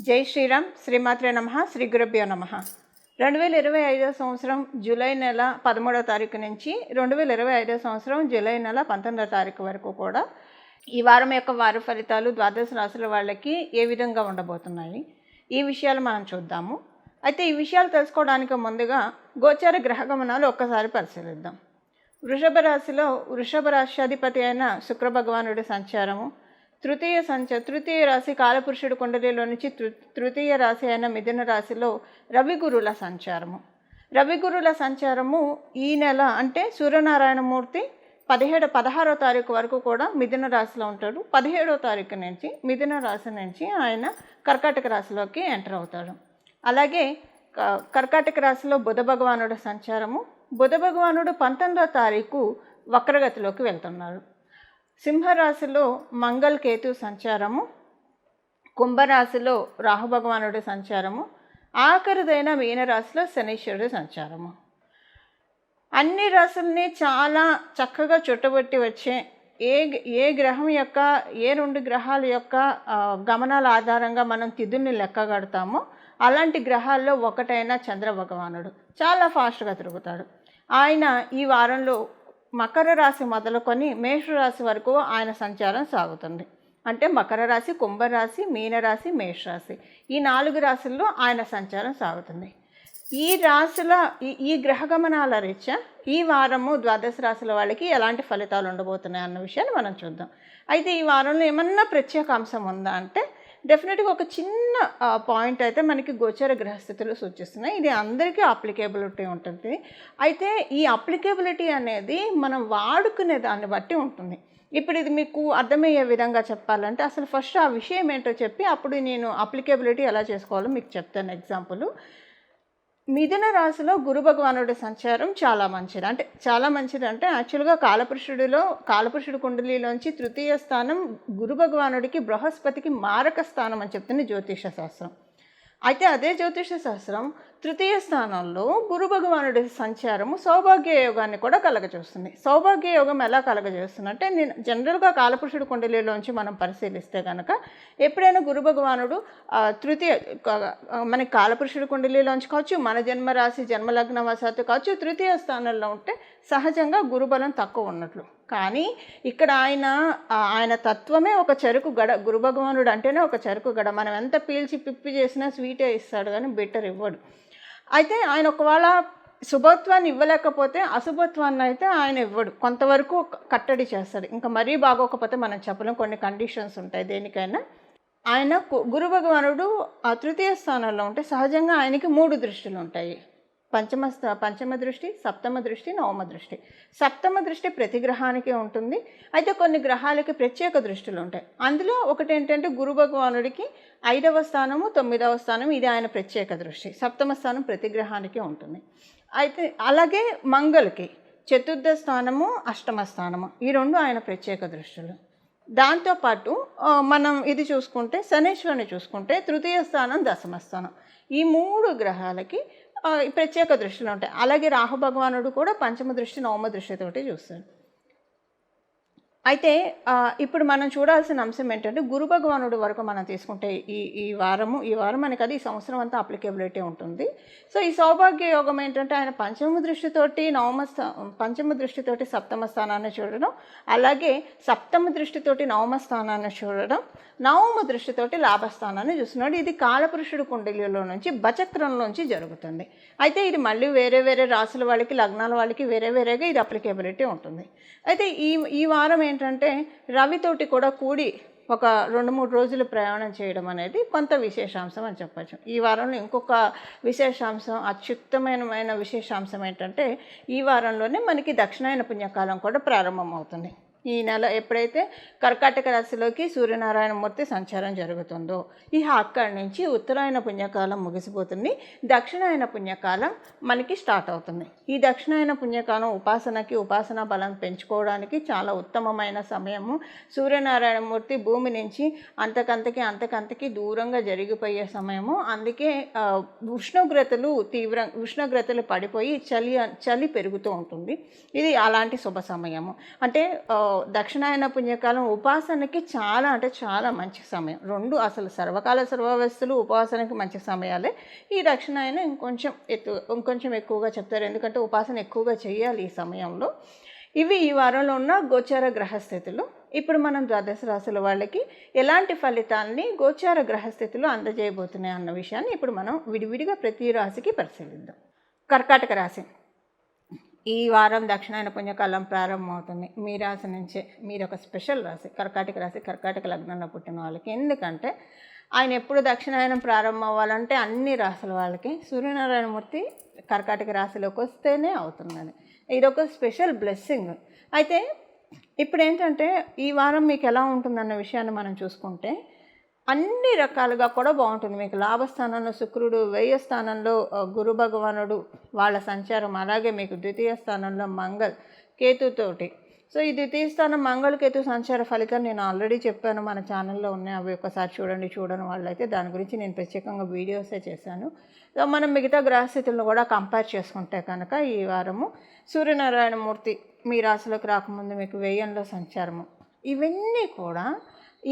జై శ్రీరామ్. శ్రీమాత్రే నమః. శ్రీ గురుభ్యో నమః. 2025 సంవత్సరం జూలై నెల 13వ తారీఖు నుంచి 2025 సంవత్సరం జూలై నెల 19వ తారీఖు వరకు కూడా ఈ వారం యొక్క వార ఫలితాలు ద్వాదశ రాశుల వాళ్ళకి ఏ విధంగా ఉండబోతున్నాయి, ఈ విషయాలు మనం చూద్దాము. అయితే ఈ విషయాలు తెలుసుకోవడానికి ముందుగా గోచార గ్రహ గమనాలు ఒక్కసారి పరిశీలిద్దాం. వృషభ రాశ్యాధిపతి అయిన శుక్ర భగవానుడి సంచారము, తృతీయ రాశి కాలపురుషుడు కుండలిలో నుంచి తృతీయ రాశి అయిన మిథున రాశిలో రవిగురుల సంచారము ఈ నెల అంటే సూర్యనారాయణమూర్తి 16వ తారీఖు వరకు కూడా మిథున రాశిలో ఉంటాడు. 17వ తారీఖు నుంచి మిథున రాశి నుంచి ఆయన కర్కాటక రాశిలోకి ఎంటర్ అవుతాడు. అలాగే కర్కాటక రాశిలో బుధ భగవానుడు సంచారము, బుధ భగవానుడు 19వ తారీఖు వక్రగతిలోకి వెళ్తున్నాడు. సింహరాశిలో మంగళ కేతు సంచారము, కుంభరాశిలో రాహు భగవానుడి సంచారము, ఆఖరిదైన మీనరాశిలో శనీశ్వరుడి సంచారము. అన్ని రాశుల్ని చాలా చక్కగా చుట్టబెట్టి వచ్చే ఏ గ్రహం యొక్క ఏ రెండు గ్రహాల యొక్క గమనాల ఆధారంగా మనం తిథుల్ని లెక్క కడతామో అలాంటి గ్రహాల్లో ఒకటైన చంద్ర భగవానుడు చాలా ఫాస్ట్గా తిరుగుతాడు. ఆయన ఈ వారంలో మకర రాశి మొదలుకొని మేషరాశి వరకు ఆయన సంచారం సాగుతుంది. అంటే మకర రాశి, కుంభరాశి, మీనరాశి, మేషరాశి ఈ 4 రాశుల్లో ఆయన సంచారం సాగుతుంది. ఈ రాశుల ఈ గ్రహగమనాల రీత్యా ఈ వారము ద్వాదశ రాశుల వాళ్ళకి ఎలాంటి ఫలితాలు ఉండబోతున్నాయి అన్న విషయాన్ని మనం చూద్దాం. అయితే ఈ వారంలో ఏమన్నా ప్రత్యేక అంశం ఉందా అంటే డెఫినెట్గా ఒక చిన్న పాయింట్ అయితే మనకి గోచర గ్రహస్థితులు సూచిస్తున్నాయి. ఇది అందరికీ అప్లికేబిలిటీ ఉంటుంది. అయితే ఈ అప్లికేబిలిటీ అనేది మనం వాడుకునే దాన్ని బట్టి ఉంటుంది. ఇప్పుడు ఇది మీకు అర్థమయ్యే విధంగా చెప్పాలంటే అసలు ఫస్ట్ ఆ విషయం ఏంటో చెప్పి అప్పుడు నేను అప్లికేబిలిటీ ఎలా చేసుకోవాలో మీకు చెప్తాను. ఎగ్జాంపుల్, మిథున రాశిలో గురు భగవానుడి సంచారం చాలా మంచిది అంటే యాక్చువల్గా కాలపురుషుడు కుండలిలోంచి తృతీయ స్థానం గురు భగవానుడికి బృహస్పతికి మారక స్థానం అని చెప్తుంది జ్యోతిష శాస్త్రం. అయితే అదే జ్యోతిష శాస్త్రం తృతీయ స్థానంలో గురు భగవానుడి సంచారము సౌభాగ్య యోగాన్ని కూడా కలగజేస్తుంది. సౌభాగ్య యోగం ఎలా కలగజేస్తుంది అంటే నేను జనరల్గా కాలపురుషుడు కుండలిలోంచి మనం పరిశీలిస్తే కనుక ఎప్పుడైనా గురు భగవానుడు మనకి కాలపురుషుడు కుండలిలోంచి కావచ్చు, మన జన్మరాశి జన్మలగ్న వశాత్తు కావచ్చు, తృతీయ స్థానంలో ఉంటే సహజంగా గురుబలం తక్కువ ఉన్నట్లు. కానీ ఇక్కడ ఆయన తత్వమే ఒక చెరుకు గడ. గురు భగవానుడు అంటేనే ఒక చెరుకు గడ. మనం ఎంత పీల్చి పిప్పి చేసినా స్వీటే ఇస్తాడు కానీ బెటర్ ఇవ్వడు. అయితే ఆయన ఒకవేళ శుభత్వాన్ని ఇవ్వలేకపోతే అశుభత్వాన్ని అయితే ఆయన ఇవ్వడు, కొంతవరకు కట్టడి చేస్తాడు. ఇంకా మరీ బాగోకపోతే మనం చెప్పలేం, కొన్ని కండిషన్స్ ఉంటాయి దేనికైనా. ఆయన గురు భగవానుడు తృతీయ స్థానంలో ఉంటే సహజంగా ఆయనకి 3 దృష్టిలు ఉంటాయి. పంచమ దృష్టి, సప్తమ దృష్టి, నవమ దృష్టి. సప్తమ దృష్టి ప్రతి గ్రహానికి ఉంటుంది. అయితే కొన్ని గ్రహాలకి ప్రత్యేక దృష్టిలు ఉంటాయి. అందులో ఒకటి ఏంటంటే గురు భగవానుడికి 5వ స్థానము, 9వ స్థానం ఇది ఆయన ప్రత్యేక దృష్టి. సప్తమ స్థానం ప్రతి గ్రహానికి ఉంటుంది. అయితే అలాగే మంగళకి 4వ స్థానము, 8వ స్థానము ఈ 2 ఆయన ప్రత్యేక దృష్టిలు. దాంతోపాటు మనం ఇది చూసుకుంటే శనీశ్వరుని చూసుకుంటే తృతీయ స్థానం, 10వ స్థానం ఈ 3 గ్రహాలకి ప్రత్యేక దృష్టిలో ఉంటాయి. అలాగే రాహు భగవానుడు కూడా పంచమ దృష్టి, నవమ దృష్టితోటి చూస్తాడు. అయితే ఇప్పుడు మనం చూడాల్సిన అంశం ఏంటంటే గురు భగవానుడి వరకు మనం తీసుకుంటే ఈ వారం మనకి అది ఈ సంవత్సరం అంతా అప్లికేబిలిటీ ఉంటుంది. సో ఈ సౌభాగ్య యోగం ఏంటంటే ఆయన పంచమ దృష్టితోటి సప్తమ స్థానాన్ని చూడడం, అలాగే సప్తమ దృష్టితోటి నవమ స్థానాన్ని చూడడం, నవమ దృష్టితోటి లాభస్థానాన్ని చూస్తున్నాడు. ఇది కాలపురుషుడు కుండలిలో నుంచి బచక్రంలోంచి జరుగుతుంది. అయితే ఇది మళ్ళీ వేరే రాశుల వాళ్ళకి, లగ్నాల వాళ్ళకి వేరేగా ఇది అప్లికేబిలిటీ ఉంటుంది. అయితే ఈ వారం ఏంటంటే రవితోటి కూడా కూడి ఒక 2-3 రోజులు ప్రయాణం చేయడం అనేది కొంత విశేషాంశం అని చెప్పచ్చు. ఈ వారంలో ఇంకొక విశేషాంశం, అత్యుత్తమైన విశేషాంశం ఏంటంటే ఈ వారంలోనే మనకి దక్షిణాయన పుణ్యకాలం కూడా ప్రారంభమవుతుంది. ఈ నెల ఎప్పుడైతే కర్కాటక రాశిలోకి సూర్యనారాయణమూర్తి సంచారం జరుగుతుందో అక్కడి నుంచి ఉత్తరాయణ పుణ్యకాలం ముగిసిపోతుంది. దక్షిణాయన పుణ్యకాలం మనకి స్టార్ట్ అవుతుంది. ఈ దక్షిణాయన పుణ్యకాలం ఉపాసనా బలం పెంచుకోవడానికి చాలా ఉత్తమమైన సమయము. సూర్యనారాయణమూర్తి భూమి నుంచి అంతకంతకి దూరంగా జరిగిపోయే సమయము. అందుకే ఉష్ణోగ్రతలు పడిపోయి చలి పెరుగుతూ ఉంటుంది. ఇది అలాంటి శుభ సమయము. అంటే దక్షిణాయన పుణ్యకాలం ఉపాసనకి చాలా అంటే చాలా మంచి సమయం. 2 అసలు సర్వకాల సర్వావస్థలు ఉపాసనకి మంచి సమయాలే. ఈ దక్షిణాయన ఇంకొంచెం ఎక్కువగా చెప్తారు, ఎందుకంటే ఉపాసన ఎక్కువగా చేయాలి ఈ సమయంలో. ఇవి ఈ వారంలో ఉన్న గోచార గ్రహస్థితులు. ఇప్పుడు మనం ద్వాదశ రాశుల వాళ్ళకి ఎలాంటి ఫలితాలని గోచార గ్రహస్థితులు అందజేయబోతున్నాయి అన్న విషయాన్ని ఇప్పుడు మనం విడివిడిగా ప్రతి రాశికి పరిశీలిద్దాం. కర్కాటక రాశి. ఈ వారం దక్షిణాయన పుణ్యకాలం ప్రారంభమవుతుంది. మీ రాశి నుంచే. మీరు ఒక స్పెషల్ రాశి, కర్కాటక రాశి, కర్కాటక లగ్నంలో పుట్టిన వాళ్ళకి. ఎందుకంటే ఆయన ఎప్పుడు దక్షిణాయనం ప్రారంభం అవ్వాలంటే అన్ని రాశుల వాళ్ళకి సూర్యనారాయణమూర్తి కర్కాటక రాశిలోకి వస్తేనే అవుతున్నది. ఇదొక స్పెషల్ బ్లెస్సింగ్. అయితే ఇప్పుడు ఏంటంటే ఈ వారం మీకు ఎలా ఉంటుందన్న విషయాన్ని మనం చూసుకుంటే అన్ని రకాలుగా కూడా బాగుంటుంది. మీకు లాభస్థానంలో శుక్రుడు, వ్యయ స్థానంలో గురు భగవానుడు వాళ్ళ సంచారం, అలాగే మీకు ద్వితీయ స్థానంలో మంగళ్ కేతుతోటి. సో ఈ ద్వితీయ స్థానం మంగళ కేతు సంచార ఫలితం నేను ఆల్రెడీ చెప్పాను, మన ఛానల్లో ఉన్నాయి, అవి ఒకసారి చూడని వాళ్ళైతే దాని గురించి నేను ప్రత్యేకంగా వీడియోసే చేశాను. సో మనం మిగతా గ్రహస్థితులను కూడా కంపేర్ చేసుకుంటే కనుక ఈ వారము సూర్యనారాయణమూర్తి మీ రాశిలోకి రాకముందు మీకు వ్యయంలో సంచారము, ఇవన్నీ కూడా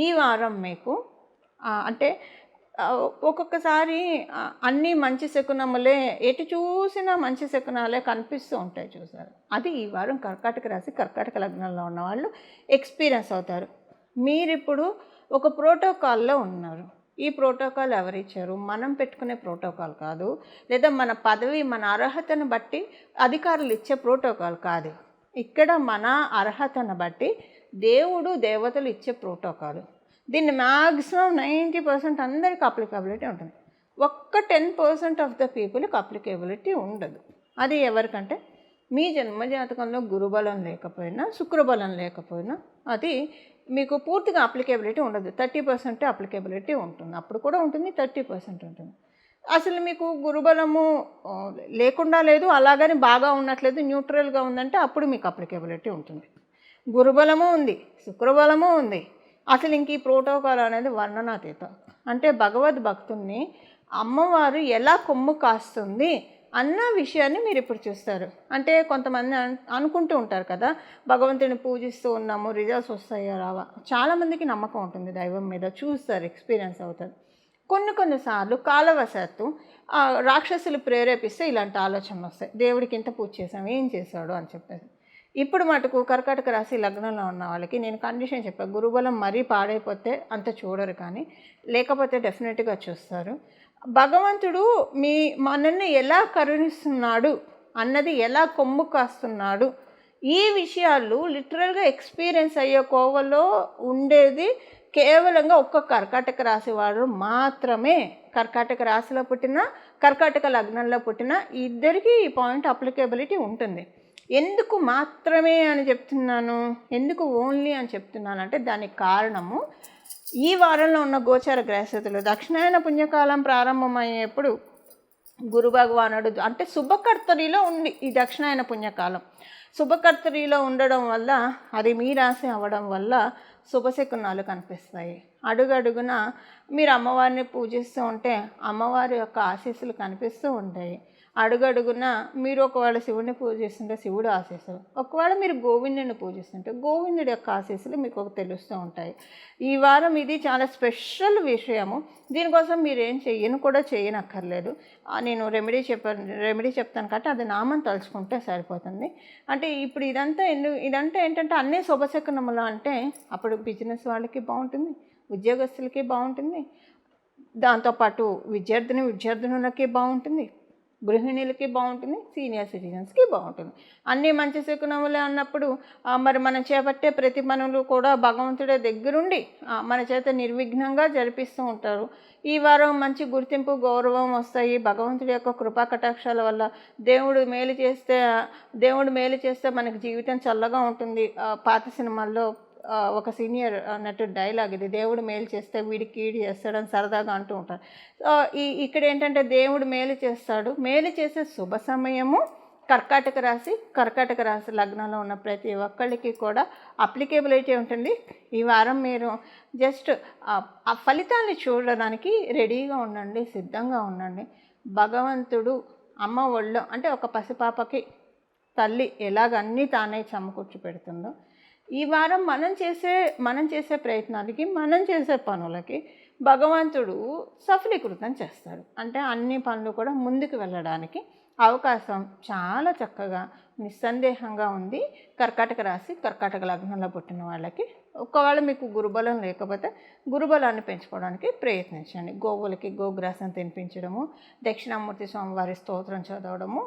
ఈ వారం మీకు అంటే ఒక్కొక్కసారి అన్నీ మంచి శకునములే, ఎటు చూసినా మంచి శకునాలే కనిపిస్తూ ఉంటాయి, చూసారు. అది ఈ వారం కర్కాటక రాశి, కర్కాటక లగ్నంలో ఉన్న వాళ్ళు ఎక్స్పీరియన్స్ అవుతారు. మీరిప్పుడు ఒక ప్రోటోకాల్లో ఉన్నారు. ఈ ప్రోటోకాల్ ఎవరిచ్చారు? మనం పెట్టుకునే ప్రోటోకాల్ కాదు, లేదా మన పదవి మన అర్హతను బట్టి అధికారులు ఇచ్చే ప్రోటోకాల్ కాదు. ఇక్కడ మన అర్హతను బట్టి దేవుడు దేవతలు ఇచ్చే ప్రోటోకాల్. దీన్ని మ్యాక్సిమం 90% అందరికి అప్లికబిలిటీ ఉంటుంది. ఒక్క 10% ఆఫ్ ద పీపుల్కి అప్లికబిలిటీ ఉండదు. అది ఎవరికంటే మీ జన్మజాతకంలో గురుబలం లేకపోయినా, శుక్రబలం లేకపోయినా అది మీకు పూర్తిగా అప్లికబిలిటీ ఉండదు. 30% అప్లికబిలిటీ ఉంటుంది. అప్పుడు కూడా ఉంటుంది, 30% ఉంటుంది. అసలు మీకు గురుబలము లేకుండా లేదు, అలాగని బాగా ఉన్నట్లేదు, న్యూట్రల్గా ఉందంటే అప్పుడు మీకు అప్లికబిలిటీ ఉంటుంది. గురుబలము ఉంది, శుక్రబలము ఉంది. అసలు ఇంక ఈ ప్రోటోకాల్ అనేది వర్ణనాతీతం. అంటే భగవద్భక్తుల్ని అమ్మవారు ఎలా కొమ్ము కాస్తుంది అన్న విషయాన్ని మీరు ఇప్పుడు చూస్తారు. అంటే కొంతమంది అనుకుంటూ ఉంటారు కదా, భగవంతుని పూజిస్తూ ఉన్నాము, రిజల్ట్స్ వస్తాయో రావా. చాలామందికి నమ్మకం ఉంటుంది దైవం మీద, చూస్తారు, ఎక్స్పీరియన్స్ అవుతారు. కొన్నిసార్లు కాలవశాత్తు రాక్షసులు ప్రేరేపిస్తే ఇలాంటి ఆలోచనలు వస్తాయి. దేవుడికి ఇంత పూజ చేసాం, ఏం చేశాడు అని చెప్పేసి. ఇప్పుడు మటుకు కర్కాటక రాశి లగ్నంలో ఉన్న వాళ్ళకి నేను కండిషన్ చెప్పాను, గురుబలం మరీ పాడైపోతే అంత చూడరు, కానీ లేకపోతే డెఫినెట్గా చూస్తారు. భగవంతుడు మనల్ని ఎలా కరుణిస్తున్నాడు అన్నది, ఎలా కొమ్ము కాస్తున్నాడు, ఈ విషయాలు లిటరల్గా ఎక్స్పీరియన్స్ అయ్యే కోవలో ఉండేది కేవలంగా ఒక్క కర్కాటక రాశి వారు మాత్రమే. కర్కాటక రాశిలో పుట్టిన, కర్కాటక లగ్నంలో పుట్టిన ఇద్దరికీ ఈ పాయింట్ అప్లికేబిలిటీ ఉంటుంది. ఎందుకు మాత్రమే అని చెప్తున్నాను, ఎందుకు ఓన్లీ అని చెప్తున్నాను అంటే దానికి కారణము ఈ వారంలో ఉన్న గోచార గ్రహస్థితులు. దక్షిణాయన పుణ్యకాలం ప్రారంభమయ్యేప్పుడు గురు భగవానుడు అంటే శుభకర్తరిలో ఉంది ఈ దక్షిణాయన పుణ్యకాలం. శుభకర్తరిలో ఉండడం వల్ల, అది మీ రాశి అవ్వడం వల్ల శుభశకునాలు కనిపిస్తాయి. అడుగడుగున మీరు అమ్మవారిని పూజిస్తూ ఉంటే అమ్మవారి యొక్క ఆశీస్సులు కనిపిస్తూ ఉంటాయి. అడుగడుగున మీరు ఒకవేళ శివుడిని పూజిస్తుంటే శివుడు ఆశీస్సులు, ఒకవేళ మీరు గోవిందుని పూజిస్తుంటే గోవిందుడి యొక్క ఆశీస్సులు మీకు తెలుస్తూ ఉంటాయి. ఈ వారం ఇది చాలా స్పెషల్ విషయము. దీనికోసం మీరేం చేయనక్కర్లేదు. నేను రెమెడీ చెప్తాను కాబట్టి అది నామం తలుచుకుంటే సరిపోతుంది. అంటే ఇప్పుడు ఇదంతా ఏంటంటే అన్నీ శుభశకునములు. అంటే అప్పుడు బిజినెస్ వాళ్ళకి బాగుంటుంది, ఉద్యోగస్తులకి బాగుంటుంది, దాంతోపాటు విద్యార్థినులకి బాగుంటుంది, గృహిణులకి బాగుంటుంది, సీనియర్ సిటిజన్స్కి బాగుంటుంది. అన్నీ మంచి శకునములే అన్నప్పుడు మరి మనం చేపట్టే ప్రతి పనులు కూడా భగవంతుడే దగ్గరుండి మన చేత నిర్విఘ్నంగా జరిపిస్తూ ఉంటారు. ఈ వారం మంచి గుర్తింపు, గౌరవం వస్తాయి. భగవంతుడి యొక్క కృపా కటాక్షాల వల్ల దేవుడు మేలు చేస్తే మనకి జీవితం చల్లగా ఉంటుంది. పాత సినిమాల్లో ఒక సీనియర్ అన్నట్టు డైలాగ్ ఇది, దేవుడు మేలు చేస్తే వీడికి కీడు చేస్తాడని సరదాగా అంటూ ఉంటారు. ఇక్కడ ఏంటంటే దేవుడు మేలు చేస్తాడు. మేలు చేసే శుభ సమయము కర్కాటక రాశి లగ్నంలో ఉన్న ప్రతి ఒక్కళ్ళకి కూడా అప్లికేబిలిటీ ఉంటుంది. ఈ వారం మీరు జస్ట్ ఆ ఫలితాన్ని చూడడానికి రెడీగా ఉండండి, సిద్ధంగా ఉండండి. భగవంతుడు అమ్మ ఒళ్ళో అంటే ఒక పసిపాపకి తల్లి ఎలాగన్నీ తానే సమకూర్చి పెడుతుందో, ఈ వారం మనం చేసే ప్రయత్నాలకి, మనం చేసే పనులకి భగవంతుడు సఫలీకృతం చేస్తాడు. అంటే అన్ని పనులు కూడా ముందుకు వెళ్ళడానికి అవకాశం చాలా చక్కగా నిస్సందేహంగా ఉంది కర్కాటక రాశి, కర్కాటక లగ్నంలో పుట్టిన వాళ్ళకి. ఒకవేళ మీకు గురుబలం లేకపోతే గురుబలాన్ని పెంచుకోవడానికి ప్రయత్నించండి. గోవులకి గోగ్రాసం తినిపించడము, దక్షిణామూర్తి స్వామివారి స్తోత్రం చదవడము,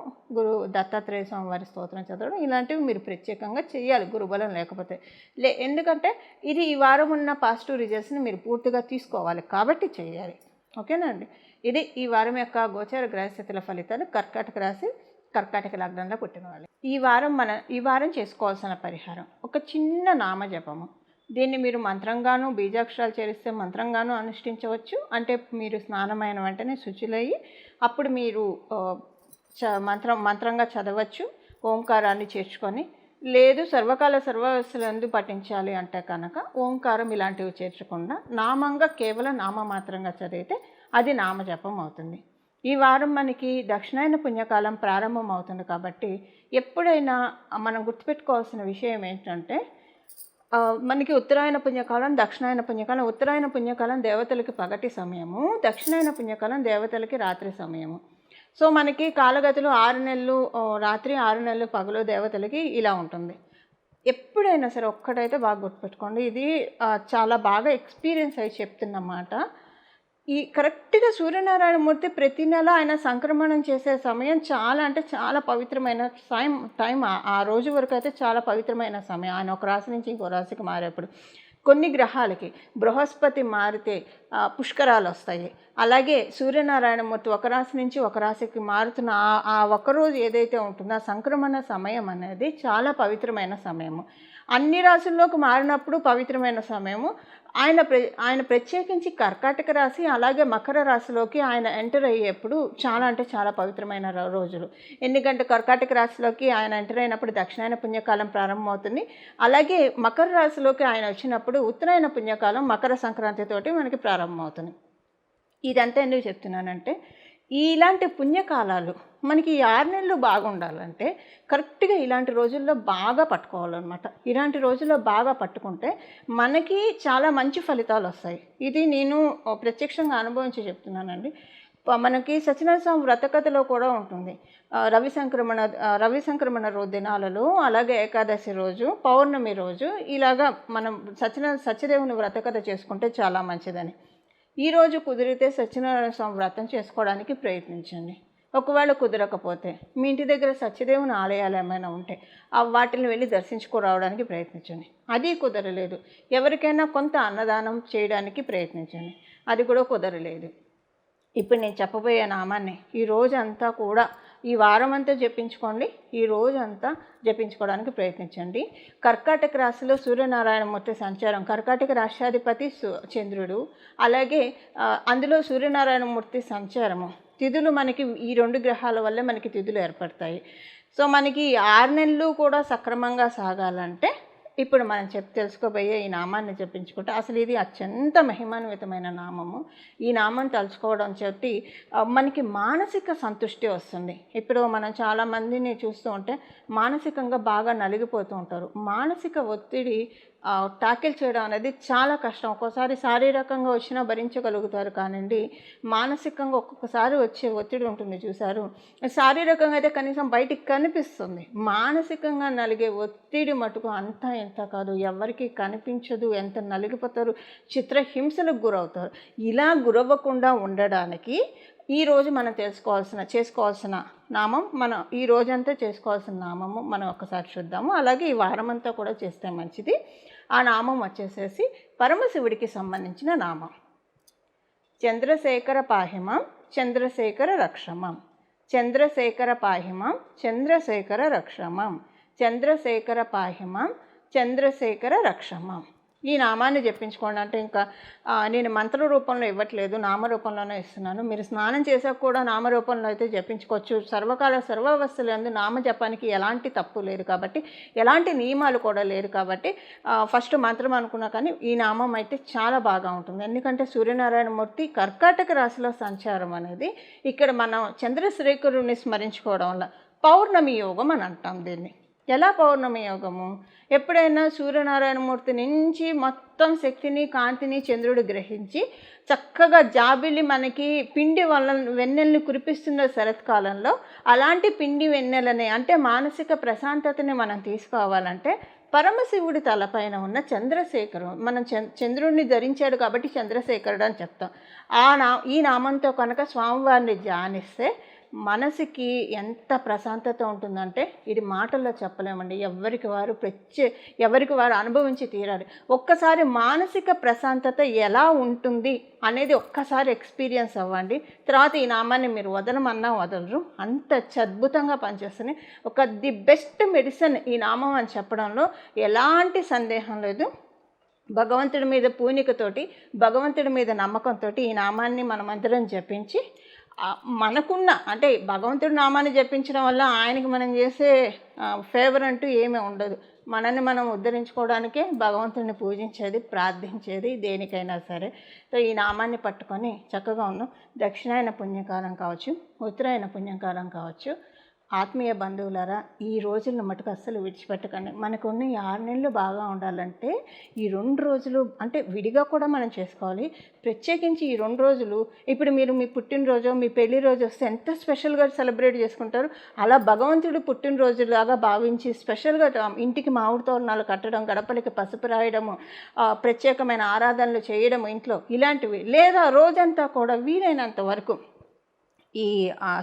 దత్తాత్రేయ స్వామివారి స్తోత్రం చదవడం, ఇలాంటివి మీరు ప్రత్యేకంగా చేయాలి గురుబలం లేకపోతే. ఎందుకంటే ఇది ఈ వారం ఉన్న పాజిటివ్ రిజల్ట్స్ని మీరు పూర్తిగా తీసుకోవాలి కాబట్టి చేయాలి. ఓకేనా అండి? ఇది ఈ వారం యొక్క గోచార గ్రహస్థితుల ఫలితాలు కర్కాటక రాశి, కర్కాటక లగ్నంలో పుట్టిన వాళ్ళు. ఈ వారం చేసుకోవాల్సిన పరిహారం ఒక చిన్న నామజపము. దీన్ని మీరు మంత్రంగాను, బీజాక్షరాలు చేరిస్తే మంత్రంగాను అనుష్ఠించవచ్చు. అంటే మీరు స్నానమైన వెంటనే శుచులయ్యి అప్పుడు మీరు మంత్రంగా చదవచ్చు, ఓంకారాన్ని చేర్చుకొని. లేదు సర్వకాల సర్వవస్థలందు పఠించాలి అంటే కనుక ఓంకారం ఇలాంటివి చేర్చకుండా నామంగా కేవలం నామమాత్రంగా చదివితే అది నామజపం అవుతుంది. ఈ వారం మనకి దక్షిణాయన పుణ్యకాలం ప్రారంభం అవుతుంది కాబట్టి ఎప్పుడైనా మనం గుర్తుపెట్టుకోవాల్సిన విషయం ఏంటంటే మనకి ఉత్తరాయణ పుణ్యకాలం, దక్షిణాయన పుణ్యకాలం. ఉత్తరాయణ పుణ్యకాలం దేవతలకి పగటి సమయము, దక్షిణాయన పుణ్యకాలం దేవతలకి రాత్రి సమయము. సో మనకి కాలగతులు 6 నెలలు రాత్రి, 6 నెలలు పగలు దేవతలకి ఇలా ఉంటుంది. ఎప్పుడైనా సరే ఒక్కటైతే బాగా గుర్తుపెట్టుకోండి, ఇది చాలా బాగా ఎక్స్పీరియన్స్ అయి చెప్తున్నమాట. ఈ కరెక్ట్గా సూర్యనారాయణమూర్తి ప్రతి నెల ఆయన సంక్రమణం చేసే సమయం చాలా అంటే చాలా పవిత్రమైన టైం. ఆ రోజు వరకు అయితే చాలా పవిత్రమైన సమయం. ఆయన ఒక రాశి నుంచి ఇంకో రాశికి మారేప్పుడు కొన్ని గ్రహాలకి బృహస్పతి మారితే పుష్కరాలు వస్తాయి. అలాగే సూర్యనారాయణమూర్తి ఒక రాశి నుంచి ఒక రాశికి మారుతున్న ఆ ఒక్కరోజు ఏదైతే ఉంటుందో ఆ సంక్రమణ సమయం అనేది చాలా పవిత్రమైన సమయము. అన్ని రాశుల్లోకి మారినప్పుడు పవిత్రమైన సమయము. ఆయన ప్రత్యేకించి కర్కాటక రాశి అలాగే మకర రాశిలోకి ఆయన ఎంటర్ అయ్యేప్పుడు చాలా అంటే చాలా పవిత్రమైన రోజులు. ఎందుకంటే కర్కాటక రాశిలోకి ఆయన ఎంటర్ అయినప్పుడు దక్షిణాయన పుణ్యకాలం ప్రారంభమవుతుంది. అలాగే మకర రాశిలోకి ఆయన వచ్చినప్పుడు ఉత్తరాయణ పుణ్యకాలం మకర సంక్రాంతితోటి మనకి ప్రారంభమవుతుంది. ఇదంతా ఎందుకు చెప్తున్నానంటే ఇలాంటి పుణ్యకాలాలు మనకి ఈ 6 నెలలు బాగుండాలంటే కరెక్ట్గా ఇలాంటి రోజుల్లో బాగా పట్టుకోవాలన్నమాట. ఇలాంటి రోజుల్లో బాగా పట్టుకుంటే మనకి చాలా మంచి ఫలితాలు వస్తాయి. ఇది నేను ప్రత్యక్షంగా అనుభవించి చెప్తున్నానండి. మనకి సత్యనారాయణ స్వామి వ్రతకథలో కూడా ఉంటుంది. రవి సంక్రమణ దినాలలో, అలాగే ఏకాదశి రోజు, పౌర్ణమి రోజు ఇలాగా మనం సత్యదేవుని వ్రతకథ చేసుకుంటే చాలా మంచిదని. ఈరోజు కుదిరితే సత్యనారాయణ స్వామి వ్రతం చేసుకోవడానికి ప్రయత్నించండి. ఒకవేళ కుదరకపోతే మీ ఇంటి దగ్గర సత్యదేవుని ఆలయాలు ఏమైనా ఉంటే వాటిని వెళ్ళి దర్శించుకురావడానికి ప్రయత్నించండి. అది కుదరలేదు, ఎవరికైనా కొంత అన్నదానం చేయడానికి ప్రయత్నించండి. అది కూడా కుదరలేదు, ఇప్పుడు నేను చెప్పబోయే నామాన్ని ఈ రోజంతా కూడా ఈ వారం అంతా జపించుకోండి. ఈ రోజంతా జపించుకోవడానికి ప్రయత్నించండి. కర్కాటక రాశిలో సూర్యనారాయణమూర్తి సంచారం, కర్కాటక రాష్ట్రాధిపతి చంద్రుడు, అలాగే అందులో సూర్యనారాయణమూర్తి సంచారము. తిథులు మనకి ఈ 2 గ్రహాల వల్లే మనకి తిథులు ఏర్పడతాయి. సో మనకి 6 నెలలు కూడా సక్రమంగా సాగాలంటే ఇప్పుడు మనం తెలుసుకోబోయే ఈ నామాన్ని జపించుకుంటే అసలు ఇది అత్యంత మహిమాన్వితమైన నామము. ఈ నామం తలుచుకోవడం చేతి మనకి మానసిక సంతృష్టి వస్తుంది. ఇప్పుడు మనం చాలామందిని చూస్తూ ఉంటే మానసికంగా బాగా నలిగిపోతూ ఉంటారు. మానసిక ఒత్తిడి టాకిల్ చేయడం అనేది చాలా కష్టం. ఒక్కోసారి శారీరకంగా వచ్చినా భరించగలుగుతారు కానివ్వండి, మానసికంగా ఒక్కొక్కసారి వచ్చే ఒత్తిడి ఉంటుంది చూశారు. శారీరకంగా అయితే కనీసం బయటికి కనిపిస్తుంది, మానసికంగా నలిగే ఒత్తిడి మటుకు అంతా ఎంత కాదు, ఎవరికి కనిపించదు, ఎంత నలిగిపోతారు, చిత్రహింసలకు గురవుతారు. ఇలా గురవ్వకుండా ఉండడానికి ఈరోజు మనం చేసుకోవాల్సిన నామం, మనం ఈ రోజంతా చేసుకోవాల్సిన నామము మనం ఒకసారి చూద్దాము. అలాగే ఈ వారమంతా కూడా చేస్తే మంచిది. ఆ నామం వచ్చేసేసి పరమశివుడికి సంబంధించిన నామం. చంద్రశేఖర పాహిమం చంద్రశేఖర రక్షమం, చంద్రశేఖర పాహిమం చంద్రశేఖర రక్షమం, చంద్రశేఖర పాహిమం చంద్రశేఖర రక్షమం. ఈ నామాన్ని జపించుకోండి. అంటే ఇంకా నేను మంత్ర రూపంలో ఇవ్వట్లేదు, నామరూపంలోనే ఇస్తున్నాను. మీరు స్నానం చేసాక కూడా నామరూపంలో అయితే జపించుకోవచ్చు. సర్వకాల సర్వావస్థలందు నామ జపానికి ఎలాంటి తప్పు లేదు కాబట్టి, ఎలాంటి నియమాలు కూడా లేదు కాబట్టి ఫస్ట్ మంత్రం అనుకున్నా కానీ ఈ నామం అయితే చాలా బాగా ఉంటుంది. ఎందుకంటే సూర్యనారాయణమూర్తి కర్కాటక రాశిలో సంచారం అనేది ఇక్కడ మనం చంద్రశేఖరుని స్మరించుకోవడం వల్ల పౌర్ణమి యోగం అని అంటాం దీన్ని. ఎలా పౌర్ణమి యోగము? ఎప్పుడైనా సూర్యనారాయణమూర్తి నుంచి మొత్తం శక్తిని, కాంతిని చంద్రుడు గ్రహించి చక్కగా జాబిలి మనకి పిండి వల్ల వెన్నెల్ని కురిపిస్తున్న శరత్కాలంలో అలాంటి పిండి వెన్నెలని అంటే మానసిక ప్రశాంతతని మనం తీసుకోవాలంటే పరమశివుడి తలపైన ఉన్న చంద్రశేఖరం, మనం చంద్రుడిని ధరించాడు కాబట్టి చంద్రశేఖరుడు అని చెప్తాం. ఈ నామంతో కనుక స్వామివారిని ధ్యానిస్తే మనసుకి ఎంత ప్రశాంతత ఉంటుందంటే ఇది మాటల్లో చెప్పలేమండి. ఎవరికి వారు అనుభవించి తీరాలి. ఒక్కసారి మానసిక ప్రశాంతత ఎలా ఉంటుంది అనేది ఒక్కసారి ఎక్స్పీరియన్స్ అవ్వండి. తర్వాత ఈ నామాన్ని మీరు వదలమన్నా వదలరు, అంత అద్భుతంగా పనిచేస్తుంది. ది బెస్ట్ మెడిసిన్ ఈ నామం అని చెప్పడంలో ఎలాంటి సందేహం లేదు. భగవంతుడి మీద పూనికతోటి, భగవంతుడి మీద నమ్మకంతో ఈ నామాన్ని మనమందరం జపించి మనకున్న అంటే భగవంతుడి నామాన్ని జపించడం వల్ల ఆయనకి మనం చేసే ఫేవర్ అంటూ ఏమీ ఉండదు. మనల్ని మనం ఉద్ధరించుకోవడానికే భగవంతుడిని పూజించేది, ప్రార్థించేది దేనికైనా సరే. సో ఈ నామాన్ని పట్టుకొని చక్కగా ఉన్నాం. దక్షిణాయన పుణ్యకాలం కావచ్చు, ఉత్తరాయణ పుణ్యకాలం కావచ్చు, ఆత్మీయ బంధువులారా ఈ రోజులను మటుకు అస్సలు విడిచిపెట్టకండి. మనకున్న ఈ 6 నెలలు బాగా ఉండాలంటే ఈ 2 రోజులు అంటే విడిగా కూడా మనం చేసుకోవాలి. ప్రత్యేకించి ఈ 2 రోజులు ఇప్పుడు మీరు మీ పుట్టినరోజు, మీ పెళ్లి రోజు వస్తే ఎంత స్పెషల్గా సెలబ్రేట్ చేసుకుంటారు. అలా భగవంతుడు పుట్టినరోజులాగా భావించి స్పెషల్గా ఇంటికి మామిడి తోరణాలు కట్టడం, గడపలకి పసుపు రాయడము, ప్రత్యేకమైన ఆరాధనలు చేయడం ఇంట్లో ఇలాంటివి. లేదా రోజంతా కూడా వీలైనంత వరకు ఈ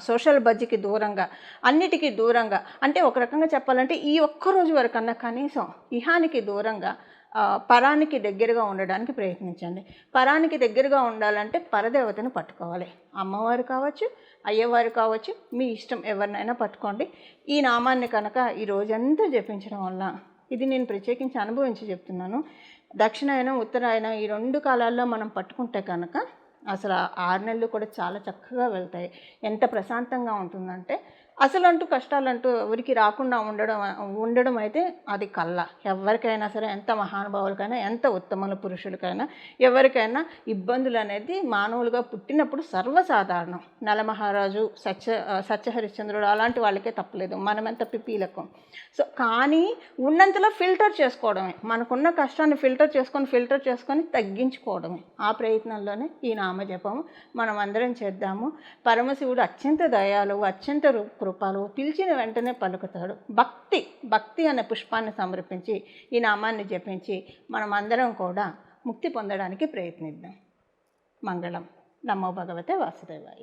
సోషల్ బజ్కి దూరంగా, అన్నిటికీ దూరంగా, అంటే ఒక రకంగా చెప్పాలంటే ఈ ఒక్కరోజు వరకన్నా కనీసం ఇహానికి దూరంగా పరానికి దగ్గరగా ఉండడానికి ప్రయత్నించండి. పరానికి దగ్గరగా ఉండాలంటే పరదేవతను పట్టుకోవాలి. అమ్మవారు కావచ్చు, అయ్యవారు కావచ్చు, మీ ఇష్టం ఎవరినైనా పట్టుకోండి. ఈ నామాన్ని కనుక ఈ రోజంతా జపించడం వల్ల, ఇది నేను ప్రత్యేకించి అనుభవించి చెప్తున్నాను, దక్షిణాయనం ఉత్తరాయణం ఈ 2 కాలాల్లో మనం పట్టుకుంటే కనుక అసలు 6 నెలలు కూడా చాలా చక్కగా వెళ్తాయి. ఎంత ప్రశాంతంగా ఉంటుందంటే అసలు కష్టాలంటూ ఎవరికి రాకుండా ఉండడం అయితే అది కల్లా. ఎవరికైనా సరే, ఎంత మహానుభావులకైనా, ఎంత ఉత్తమ పురుషులకైనా, ఎవరికైనా ఇబ్బందులు అనేది మానవులుగా పుట్టినప్పుడు సర్వసాధారణం. నలమహారాజు, సత్యహరిశ్చంద్రుడు అలాంటి వాళ్ళకే తప్పలేదు, మనమెంత పిపీలకు. సో కానీ ఉన్నంతలో ఫిల్టర్ చేసుకోవడమే, మనకున్న కష్టాన్ని ఫిల్టర్ చేసుకొని తగ్గించుకోవడమే. ఆ ప్రయత్నంలోనే ఈ నామజపము మనం అందరం చేద్దాము. పరమశివుడు అత్యంత దయాళువు, అత్యంత రూపాలు, పిలిచిన వెంటనే పలుకుతాడు. భక్తి అనే పుష్పాన్ని సమర్పించి ఈ నామాన్ని జపించి మనం అందరం కూడా ముక్తి పొందడానికి ప్రయత్నిద్దాం. మంగళం. నమో భగవతే వాసుదేవాయ.